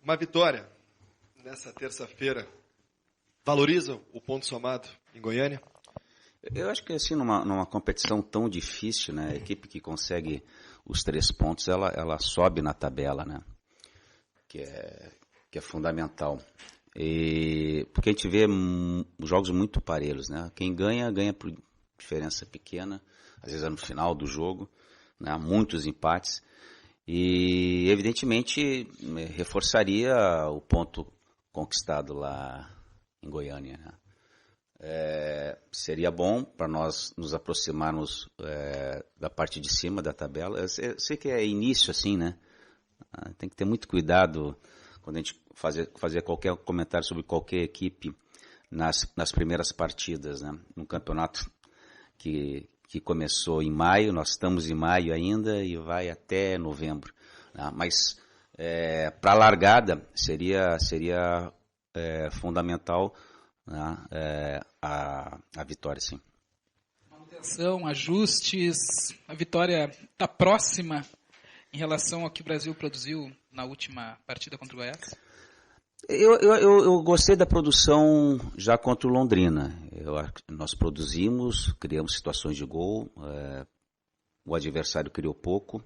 Uma vitória nessa terça-feira valoriza o ponto somado em Goiânia? Eu acho que assim, numa competição tão difícil, né, a equipe que consegue os 3 pontos, ela sobe na tabela, né, que é fundamental. Porque a gente vê jogos muito parelhos, né, quem ganha por diferença pequena, às vezes é no final do jogo, né, muitos empates, e evidentemente reforçaria o ponto conquistado lá em Goiânia, né. Seria bom para nós nos aproximarmos da parte de cima da tabela. Eu sei que é início assim, né? Tem que ter muito cuidado quando a gente fazer qualquer comentário sobre qualquer equipe nas primeiras partidas, né? Um campeonato que começou em maio, nós estamos em maio ainda e vai até novembro, né? Mas para a largada seria fundamental, né, a vitória, sim. Manutenção, ajustes, a vitória está próxima em relação ao que o Brasil produziu na última partida contra o Goiás? Eu gostei da produção já contra o Londrina. Nós produzimos, criamos situações de gol, o adversário criou pouco,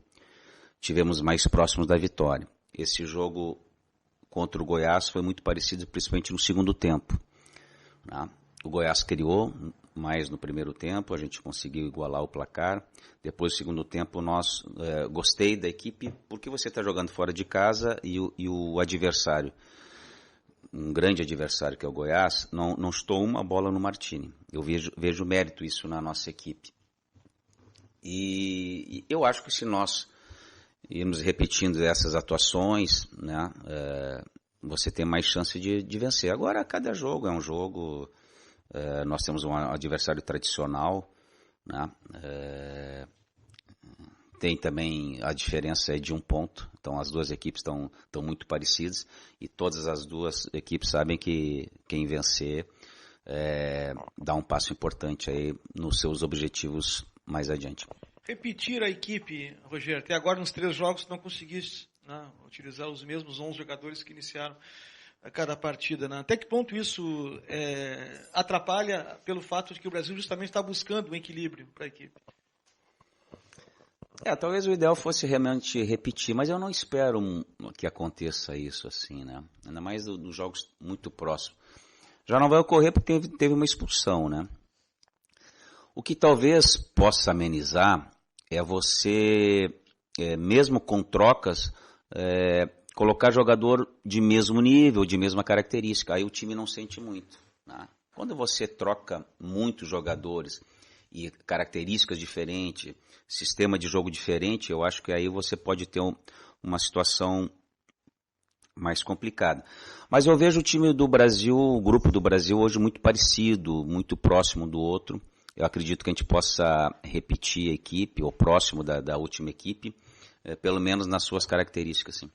tivemos mais próximos da vitória. Esse jogo contra o Goiás foi muito parecido, principalmente no segundo tempo. O Goiás criou mais no primeiro tempo, a gente conseguiu igualar o placar. Depois do segundo tempo, gostei da equipe, porque você está jogando fora de casa e o adversário, um grande adversário que é o Goiás, não chutou uma bola no Martini. Eu vejo mérito isso na nossa equipe. E eu acho que se nós irmos repetindo essas atuações, né, você tem mais chance de vencer. Agora, cada jogo é um jogo, nós temos um adversário tradicional, né, tem também a diferença de 1 ponto, então as duas equipes estão muito parecidas e todas as duas equipes sabem que quem vencer dá um passo importante aí nos seus objetivos mais adiante. Repetir a equipe, Rogério, até agora nos 3 jogos não conseguiste, né, utilizar os mesmos 11 jogadores que iniciaram a cada partida, né? Até que ponto isso atrapalha pelo fato de que o Brasil justamente está buscando um equilíbrio para a equipe? Talvez o ideal fosse realmente repetir, mas eu não espero que aconteça isso assim, né? Ainda mais dos jogos muito próximos. Já não vai ocorrer porque teve uma expulsão, né? O que talvez possa amenizar é você, mesmo com trocas, colocar jogador de mesmo nível, de mesma característica. Aí o time não sente muito, né? Quando você troca muitos jogadores e características diferentes, sistema de jogo diferente, eu acho que aí você pode ter uma situação mais complicada. Mas eu vejo o time do Brasil, o grupo do Brasil hoje muito parecido, muito próximo do outro. Eu acredito que a gente possa repetir a equipe, ou próximo da última equipe, pelo menos nas suas características, sim.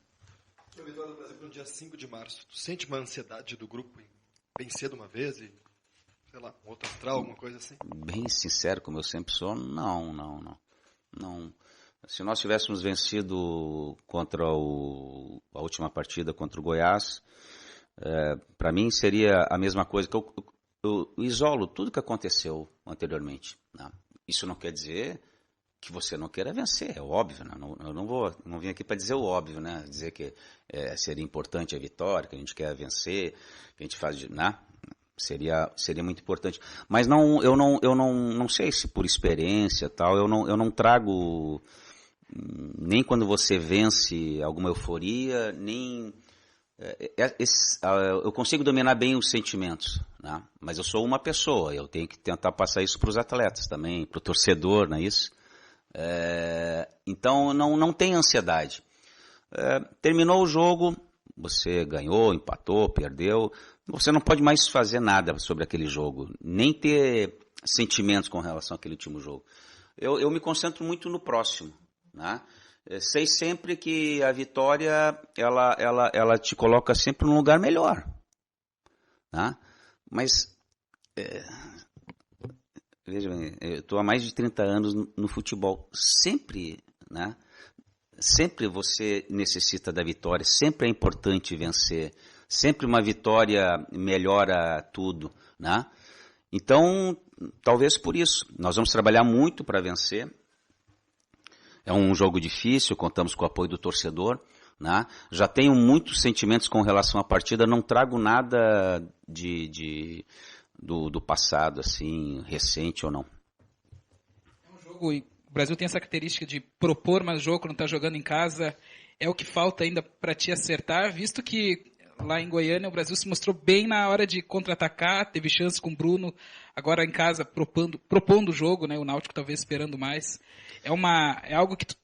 A vitória do Brasil no dia 5 de março, tu sente uma ansiedade do grupo em vencer de uma vez e, sei lá, um outro astral, alguma coisa assim? Bem sincero, como eu sempre sou, não. Se nós tivéssemos vencido contra a última partida contra o Goiás, para mim seria a mesma coisa que eu isolo tudo que aconteceu anteriormente, né? Isso não quer dizer que você não queira vencer, é óbvio, né? Eu não vim aqui para dizer o óbvio, né? Dizer que seria importante a vitória, que a gente quer vencer, que a gente faz, né? Seria muito importante. Mas eu não sei se por experiência tal, eu não trago nem quando você vence alguma euforia, nem eu consigo dominar bem os sentimentos, né? Mas eu sou uma pessoa, eu tenho que tentar passar isso para os atletas também, para o torcedor, não é isso? Então não tem ansiedade. Terminou o jogo, você ganhou, empatou, perdeu, você não pode mais fazer nada sobre aquele jogo, nem ter sentimentos com relação àquele último jogo. Eu me concentro muito no próximo, né? Sei sempre que a vitória ela te coloca sempre num lugar melhor, né? Mas veja bem, eu estou há mais de 30 anos no futebol, sempre, né? sempre você necessita da vitória, sempre é importante vencer, sempre uma vitória melhora tudo, né? Então, talvez por isso, nós vamos trabalhar muito para vencer. É um jogo difícil, contamos com o apoio do torcedor, né? Já tenho muitos sentimentos com relação à partida, não trago nada do passado, assim, recente ou não. É um jogo, o Brasil tem essa característica de propor, mas o jogo quando está jogando em casa é o que falta ainda para te acertar, visto que lá em Goiânia o Brasil se mostrou bem na hora de contra-atacar, teve chance com o Bruno, agora em casa propondo o jogo, né? O Náutico talvez esperando mais. É algo que tu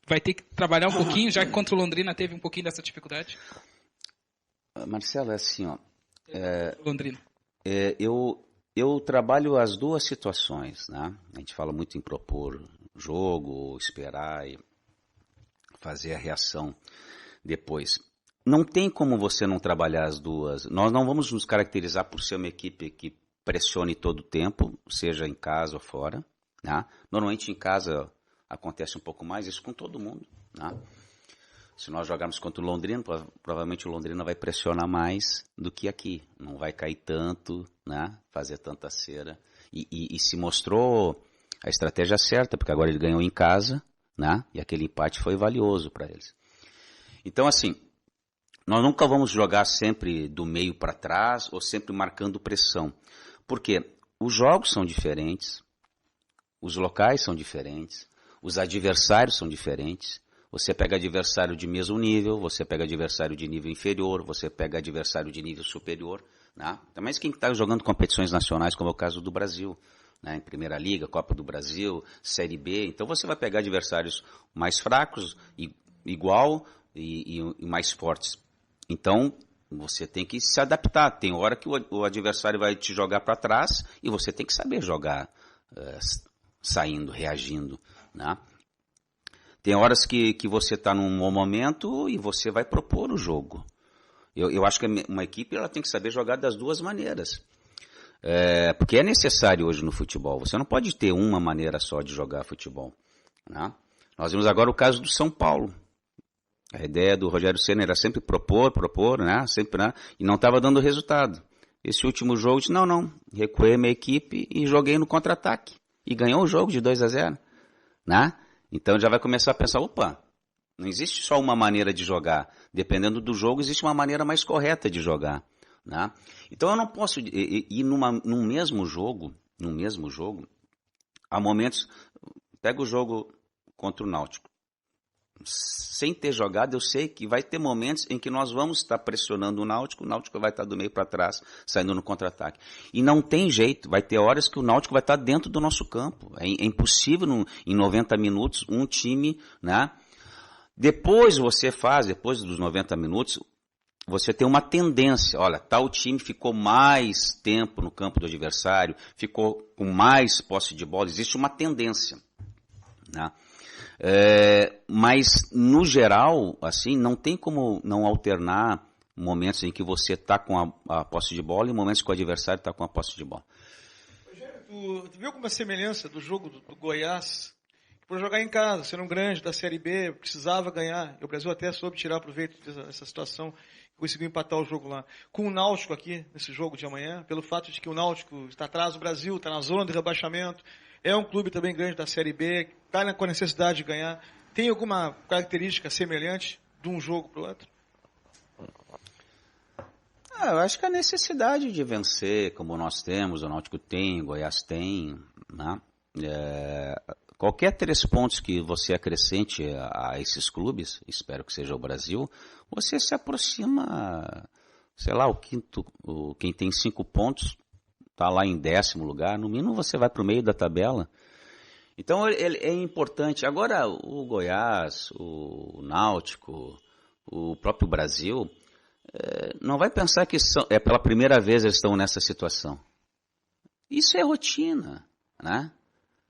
vai ter que trabalhar um pouquinho, já que contra o Londrina teve um pouquinho dessa dificuldade? Marcelo, é assim, ó. Londrina. Eu trabalho as duas situações, né? A gente fala muito em propor jogo, esperar e fazer a reação depois. Não tem como você não trabalhar as duas. Nós não vamos nos caracterizar por ser uma equipe que pressione todo o tempo, seja em casa ou fora, né? Normalmente em casa acontece um pouco mais, isso com todo mundo, né? Se nós jogarmos contra o Londrina, provavelmente o Londrina vai pressionar mais do que aqui. Não vai cair tanto, né? Fazer tanta cera. E se mostrou a estratégia certa, porque agora ele ganhou em casa, né? E aquele empate foi valioso para eles. Então, assim, nós nunca vamos jogar sempre do meio para trás ou sempre marcando pressão. Porque os jogos são diferentes, os locais são diferentes, os adversários são diferentes. Você pega adversário de mesmo nível, você pega adversário de nível inferior, você pega adversário de nível superior, né? Também quem está jogando competições nacionais, como é o caso do Brasil, né? Em Primeira Liga, Copa do Brasil, Série B. Então você vai pegar adversários mais fracos, igual e mais fortes. Então você tem que se adaptar. Tem hora que o adversário vai te jogar para trás e você tem que saber jogar saindo, reagindo, né? Tem horas que você está num bom momento e você vai propor o jogo. Eu acho que uma equipe ela tem que saber jogar das duas maneiras. Porque é necessário hoje no futebol. Você não pode ter uma maneira só de jogar futebol, né? Nós vimos agora o caso do São Paulo. A ideia do Rogério Ceni era sempre propor, né? Sempre, né? E não estava dando resultado. Esse último jogo, eu disse, não, recuei minha equipe e joguei no contra-ataque. E ganhou o jogo de 2-0, né? Então já vai começar a pensar, opa, não existe só uma maneira de jogar. Dependendo do jogo, existe uma maneira mais correta de jogar, né? Então eu não posso ir num mesmo jogo, há momentos, pega o jogo contra o Náutico. Sem ter jogado, eu sei que vai ter momentos em que nós vamos estar pressionando o Náutico vai estar do meio para trás, saindo no contra-ataque. E não tem jeito, vai ter horas que o Náutico vai estar dentro do nosso campo. É impossível em 90 minutos um time, né? Depois dos 90 minutos, você tem uma tendência, olha, tal time ficou mais tempo no campo do adversário, ficou com mais posse de bola, existe uma tendência, né? Mas no geral, assim, não tem como não alternar momentos em que você está com a posse de bola e momentos que o adversário está com a posse de bola. Tu viu alguma semelhança do jogo do Goiás? Por jogar em casa, sendo um grande da Série B, precisava ganhar. E o Brasil até soube tirar proveito dessa situação, conseguiu empatar o jogo lá. Com o Náutico aqui, nesse jogo de amanhã, pelo fato de que o Náutico está atrás do Brasil, está na zona de rebaixamento, é um clube também grande da Série B, está com a necessidade de ganhar. Tem alguma característica semelhante de um jogo para o outro? Eu acho que a necessidade de vencer, como nós temos, o Náutico tem, o Goiás tem, né? Qualquer 3 pontos que você acrescente a esses clubes, espero que seja o Brasil, você se aproxima, sei lá, quem tem 5 pontos está lá em 10º lugar, no mínimo você vai para o meio da tabela. Então é importante. Agora o Goiás, o Náutico, o próprio Brasil, não vai pensar que pela primeira vez eles estão nessa situação. Isso é rotina, né?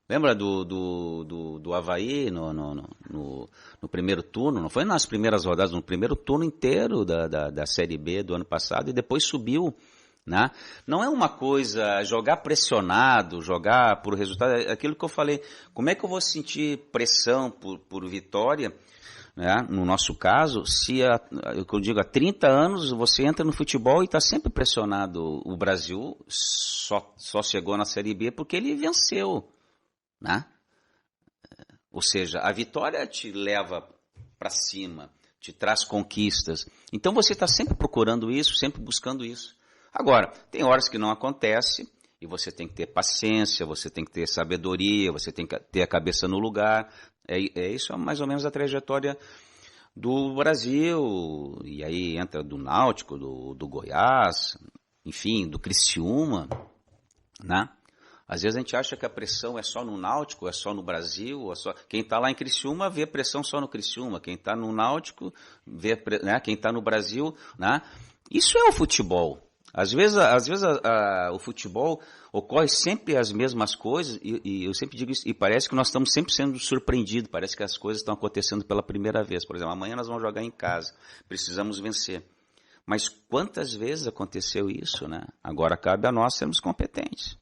Lembra do Avaí no primeiro turno? Não foi nas primeiras rodadas, no primeiro turno inteiro da Série B do ano passado, e depois subiu né? Não é uma coisa jogar pressionado, jogar por resultado, é aquilo que eu falei, como é que eu vou sentir pressão por vitória, né? No nosso caso, se eu digo, há 30 anos você entra no futebol e está sempre pressionado. O Brasil só chegou na Série B porque ele venceu, né? Ou seja, a vitória te leva para cima, te traz conquistas. Então você está sempre procurando isso, sempre buscando isso. Agora, tem horas que não acontece e você tem que ter paciência, você tem que ter sabedoria, você tem que ter a cabeça no lugar. Isso é mais ou menos a trajetória do Brasil. E aí entra do Náutico, do Goiás, enfim, do Criciúma, né? Às vezes a gente acha que a pressão é só no Náutico, é só no Brasil. Quem está lá em Criciúma vê pressão só no Criciúma. Quem está no Náutico vê, né? Quem está no Brasil, né? Isso é o futebol. Às vezes o futebol ocorre sempre as mesmas coisas, e eu sempre digo isso, e parece que nós estamos sempre sendo surpreendidos, parece que as coisas estão acontecendo pela primeira vez. Por exemplo, amanhã nós vamos jogar em casa, precisamos vencer. Mas quantas vezes aconteceu isso, né? Agora cabe a nós sermos competentes.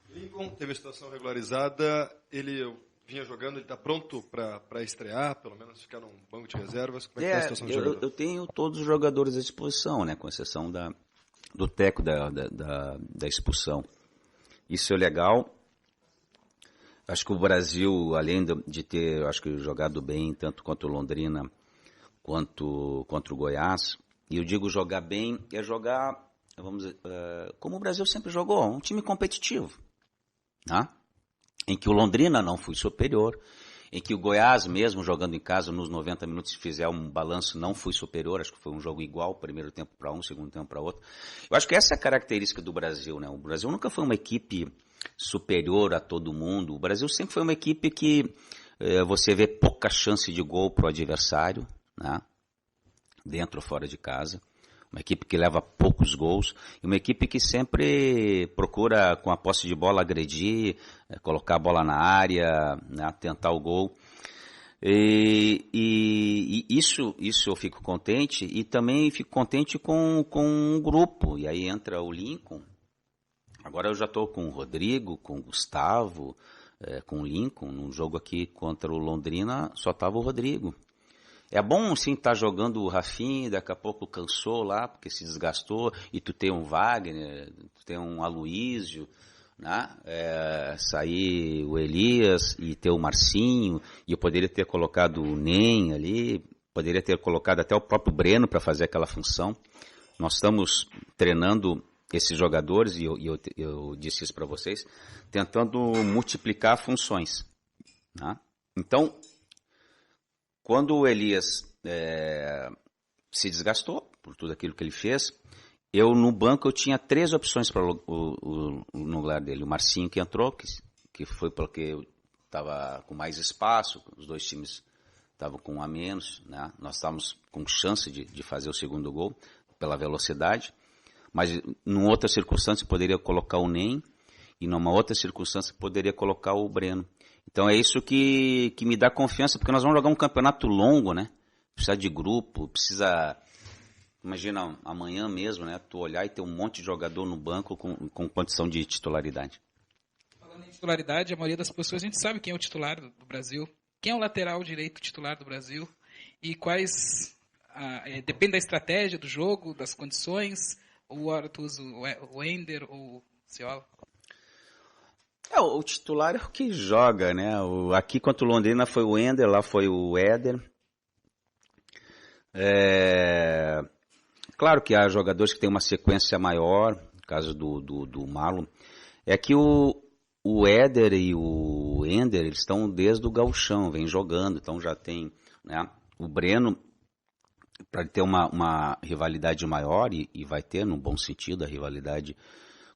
Lincoln teve a situação regularizada, ele vinha jogando, ele está pronto para estrear, pelo menos ficar num banco de reservas? Como é que está a situação do jogador? Eu tenho todos os jogadores à disposição, né? Com exceção do teco da expulsão. Isso é legal. Acho que o Brasil, além de ter, acho que jogado bem, tanto contra o Londrina quanto contra o Goiás, e eu digo jogar bem, é jogar, vamos dizer, como o Brasil sempre jogou, um time competitivo, né? Em que o Londrina não foi superior, em que o Goiás, mesmo jogando em casa, nos 90 minutos, se fizer um balanço, não foi superior. Acho que foi um jogo igual, primeiro tempo para um, segundo tempo para outro. Eu acho que essa é a característica do Brasil, né? O Brasil nunca foi uma equipe superior a todo mundo. O Brasil sempre foi uma equipe que você vê pouca chance de gol para o adversário, né? Dentro ou fora de casa. Uma equipe que leva poucos gols, e uma equipe que sempre procura, com a posse de bola, agredir, colocar a bola na área, né, tentar o gol. E isso eu fico contente, e também fico contente com um grupo. E aí entra o Lincoln. Agora eu já estou com o Rodrigo, com o Gustavo, com o Lincoln. No jogo aqui contra o Londrina, só estava o Rodrigo. É bom, sim, estar jogando o Rafinha, daqui a pouco cansou lá, porque se desgastou, e tu tem um Wagner, tu tem um Aloísio, né? Sair o Elias e ter o Marcinho, e eu poderia ter colocado o Nem ali, poderia ter colocado até o próprio Breno para fazer aquela função. Nós estamos treinando esses jogadores, e eu disse isso para vocês, tentando multiplicar funções, né? Então, quando o Elias se desgastou por tudo aquilo que ele fez, no banco eu tinha 3 opções para no lugar dele. O Marcinho, que entrou, que foi porque estava com mais espaço, os dois times estavam com um a menos, né? Nós estávamos com chance de fazer o segundo gol pela velocidade, mas numa outra circunstância poderia colocar o Nem, e numa outra circunstância poderia colocar o Breno. Então é isso que me dá confiança, porque nós vamos jogar um campeonato longo, né? Precisa de grupo, imagina amanhã mesmo, né? Tu olhar e ter um monte de jogador no banco com condição de titularidade. Falando em titularidade, a maioria das pessoas a gente sabe quem é o titular do Brasil, quem é o lateral direito titular do Brasil e quais... depende da estratégia do jogo, das condições, ou tu usa o Ender ou o Ciola? O titular é o que joga, né? Aqui contra o Londrina foi o Ender, lá foi o Éder. Claro que há jogadores que têm uma sequência maior, no caso do Marlon. É que o Éder e o Ender, eles estão desde o gauchão, vem jogando, então já tem, né? O Breno, para ter uma rivalidade maior, e vai ter, num bom sentido, a rivalidade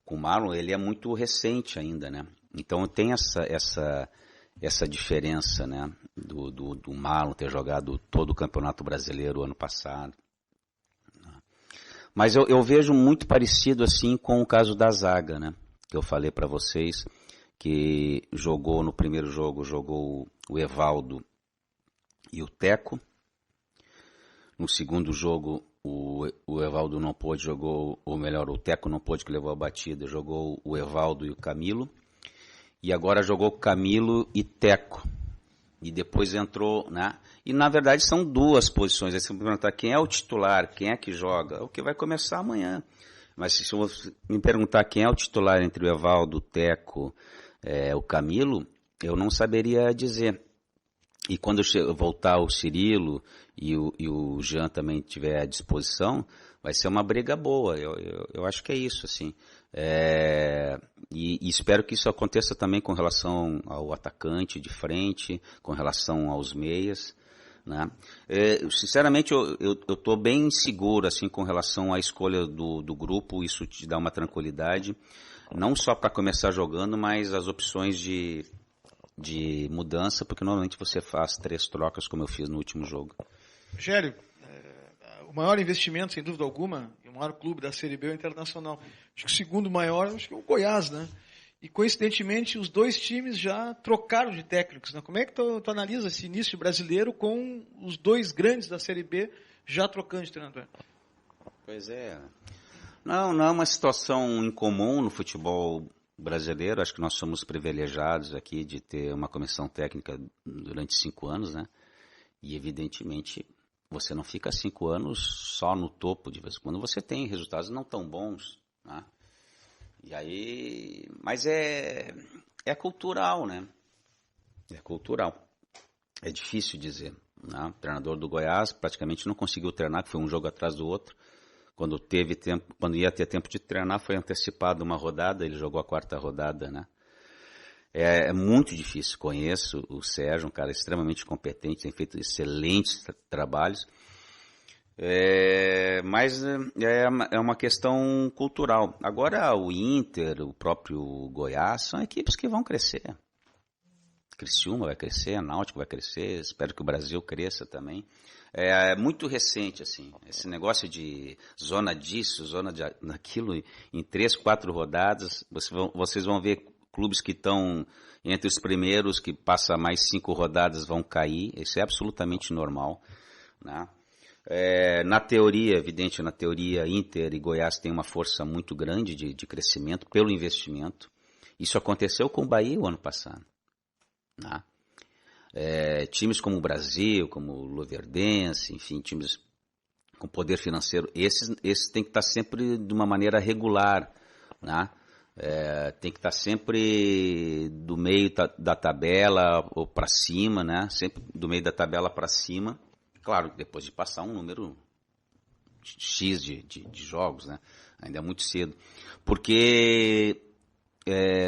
com o Marlon, ele é muito recente ainda, né? Então tem essa diferença, né, do Marlon ter jogado todo o Campeonato Brasileiro ano passado. Mas eu vejo muito parecido assim com o caso da zaga, né, que eu falei para vocês, que jogou no primeiro jogo, jogou o Evaldo e o Teco. No segundo jogo, o Evaldo não pôde, jogou, ou melhor, o Teco não pôde, que levou a batida, jogou o Evaldo e o Camilo, e agora jogou Camilo e Teco, e depois entrou, né? E na verdade são duas posições, aí você me perguntar quem é o titular, quem é que joga, o que vai começar amanhã. Mas se você me perguntar quem é o titular entre o Evaldo, o Teco, o Camilo, eu não saberia dizer. E quando voltar o Cirilo e o Jean também tiver à disposição, vai ser uma briga boa. Eu acho que é isso, assim. E espero que isso aconteça também com relação ao atacante de frente, com relação aos meias, né? Sinceramente, eu estou bem seguro assim, com relação à escolha do grupo. Isso te dá uma tranquilidade, não só para começar jogando, mas as opções de mudança, porque normalmente você faz 3 trocas, como eu fiz no último jogo. Rogério, o maior investimento, sem dúvida alguma, e o maior clube da Série B é o Internacional. Acho que o segundo maior, acho que é o Goiás, né? E, coincidentemente, os dois times já trocaram de técnicos, né? Como é que tu analisa esse início brasileiro com os dois grandes da Série B já trocando de treinador? Pois é. Não é uma situação incomum no futebol brasileiro. Acho que nós somos privilegiados aqui de ter uma comissão técnica durante 5 anos, né? E, evidentemente, você não fica 5 anos só no topo de vez em quando. Você tem resultados não tão bons, né? E aí, mas é cultural, né? É cultural. É difícil dizer, né? O treinador do Goiás praticamente não conseguiu treinar, que foi um jogo atrás do outro. Quando ia ter tempo de treinar, foi antecipado uma rodada, ele jogou a 4ª rodada, né? É muito difícil. Conheço o Sérgio, um cara extremamente competente, tem feito excelentes trabalhos. Mas é uma questão cultural. Agora o Inter, o próprio Goiás, são equipes que vão crescer. Criciúma vai crescer, Náutico vai crescer, espero que o Brasil cresça também. É muito recente, assim, esse negócio de zona disso, zona daquilo, em 3, 4 rodadas, vocês vão ver clubes que estão entre os primeiros, que passa mais 5 rodadas, vão cair. Isso é absolutamente normal, né? Na teoria, Inter e Goiás têm uma força muito grande de crescimento pelo investimento. Isso aconteceu com o Bahia o ano passado, né? Times como o Brasil, como o Luverdense, enfim, times com poder financeiro, esses têm que estar sempre de uma maneira regular, né? Tem que estar sempre do meio da tabela ou para cima, né? Sempre do meio da tabela para cima. Claro, depois de passar um número X de jogos, né? Ainda é muito cedo. Porque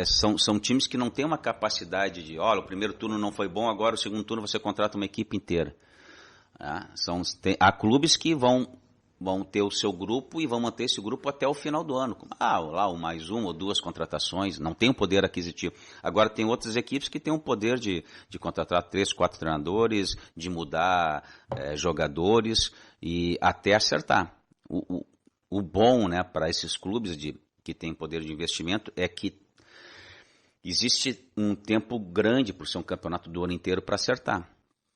são times que não têm uma capacidade de, olha, o primeiro turno não foi bom, agora o segundo turno você contrata uma equipe inteira. Há clubes que vão ter o seu grupo e vão manter esse grupo até o final do ano. Lá mais 1 ou 2 contratações, não tem um poder aquisitivo. Agora tem outras equipes que têm um poder de contratar 3, 4 treinadores, de mudar jogadores e até acertar. O bom, né, para esses clubes que têm poder de investimento é que existe um tempo grande por ser um campeonato do ano inteiro para acertar.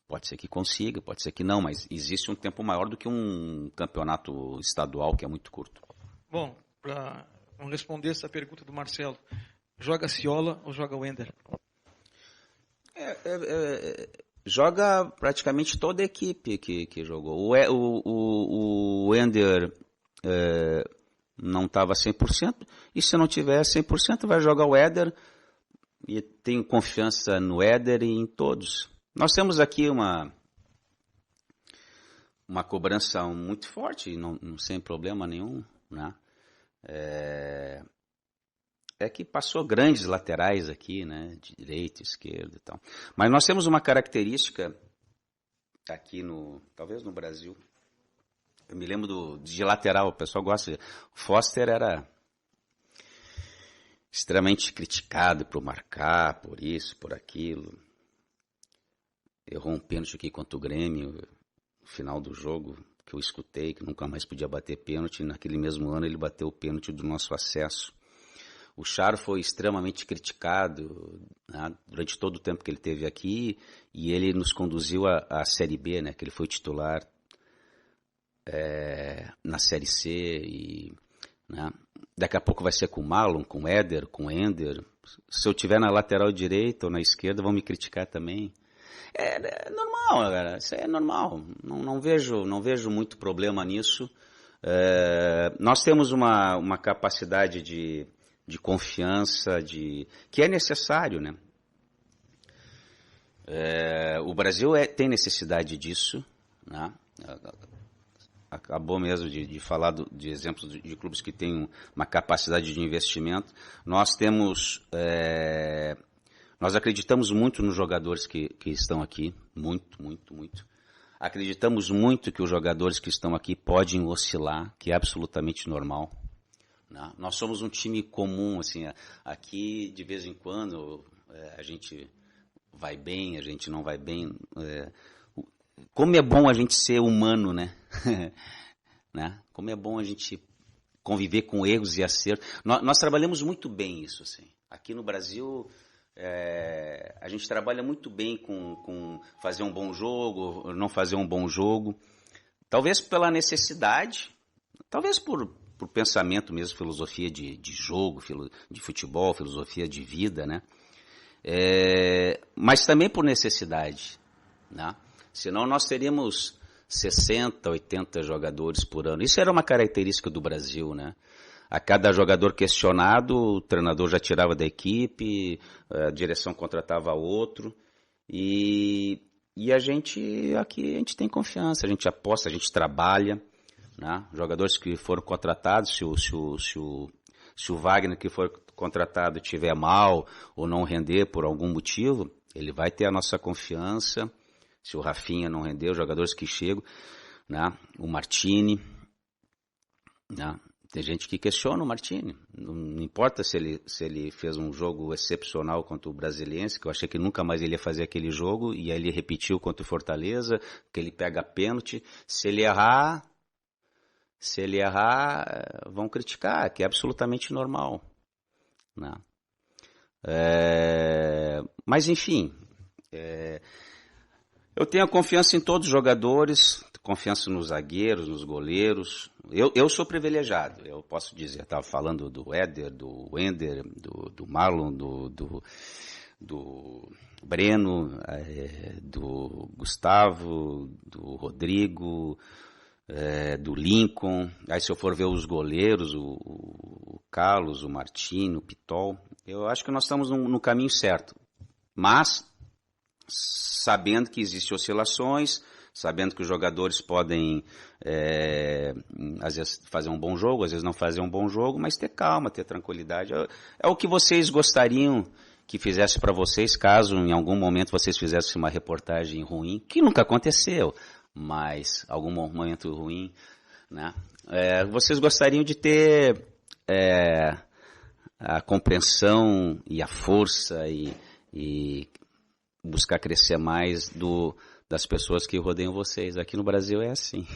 Pode ser que consiga, pode ser que não, mas existe um tempo maior do que um campeonato estadual, que é muito curto. Bom, para responder essa pergunta do Marcelo, joga Ciola ou joga Wender? Joga praticamente toda a equipe que jogou. O Wender não estava 100%, e se não tiver 100%, vai jogar o Éder, e tenho confiança no Éder e em todos. Nós temos aqui uma cobrança muito forte, não sem problema nenhum, né? Que passou grandes laterais aqui, né? De direita, esquerda e tal. Mas nós temos uma característica aqui talvez no Brasil. Eu me lembro de lateral, o pessoal gosta. O Foster era extremamente criticado por marcar, por isso, por aquilo. Errou um pênalti aqui contra o Grêmio, no final do jogo, que eu escutei, que nunca mais podia bater pênalti. Naquele mesmo ano ele bateu o pênalti do nosso acesso. O Charo foi extremamente criticado, né, durante todo o tempo que ele esteve aqui, e ele nos conduziu à Série B, né, que ele foi titular na Série C. E, né? Daqui a pouco vai ser com o Marlon, com o Éder, com o Ender. Se eu tiver na lateral direita ou na esquerda, vão me criticar também. É normal, cara. Isso é normal. Não vejo muito problema nisso. Nós temos uma capacidade de confiança que é necessário, né? O Brasil tem necessidade disso, né? Acabou mesmo de falar de exemplos de clubes que têm uma capacidade de investimento. Nós acreditamos muito nos jogadores que estão aqui, muito. Acreditamos muito que os jogadores que estão aqui podem oscilar, que é absolutamente normal. Né? Nós somos um time comum, assim, aqui de vez em quando a gente vai bem, a gente não vai bem. Como é bom a gente ser humano, né? Né? Como é bom a gente conviver com erros e acertos. Nós trabalhamos muito bem isso, assim. Aqui no Brasil, a gente trabalha muito bem com fazer um bom jogo, não fazer um bom jogo. Talvez pela necessidade, talvez por pensamento mesmo, filosofia de jogo, de futebol, filosofia de vida, né? Mas também por necessidade, né? Senão nós teríamos 60, 80 jogadores por ano. Isso era uma característica do Brasil, né? A cada jogador questionado, o treinador já tirava da equipe, a direção contratava outro. E a gente aqui, a gente tem confiança, a gente aposta, a gente trabalha, né? Jogadores que foram contratados, se o Wagner que for contratado estiver mal ou não render por algum motivo, ele vai ter a nossa confiança. Se o Rafinha não render, os jogadores que chegam, né? O Martini, né? Tem gente que questiona o Martini. Não importa se ele fez um jogo excepcional contra o Brasiliense, que eu achei que nunca mais ele ia fazer aquele jogo, e aí ele repetiu contra o Fortaleza, que ele pega pênalti. Se ele errar, vão criticar, que é absolutamente normal. Né? Mas, enfim... Eu tenho confiança em todos os jogadores, confiança nos zagueiros, nos goleiros. Eu sou privilegiado, eu posso dizer. Eu estava falando do Éder, do Ender, do Marlon, do Breno, do Gustavo, do Rodrigo, do Lincoln. Aí se eu for ver os goleiros, o Carlos, o Martino, o Pitol, eu acho que nós estamos no caminho certo. Mas... sabendo que existem oscilações, sabendo que os jogadores podem, às vezes, fazer um bom jogo, às vezes não fazer um bom jogo, mas ter calma, ter tranquilidade. É o que vocês gostariam que fizesse para vocês, caso em algum momento vocês fizessem uma reportagem ruim, que nunca aconteceu, mas algum momento ruim, né? Vocês gostariam de ter a compreensão e a força e buscar crescer mais das pessoas que rodeiam vocês. Aqui no Brasil é assim.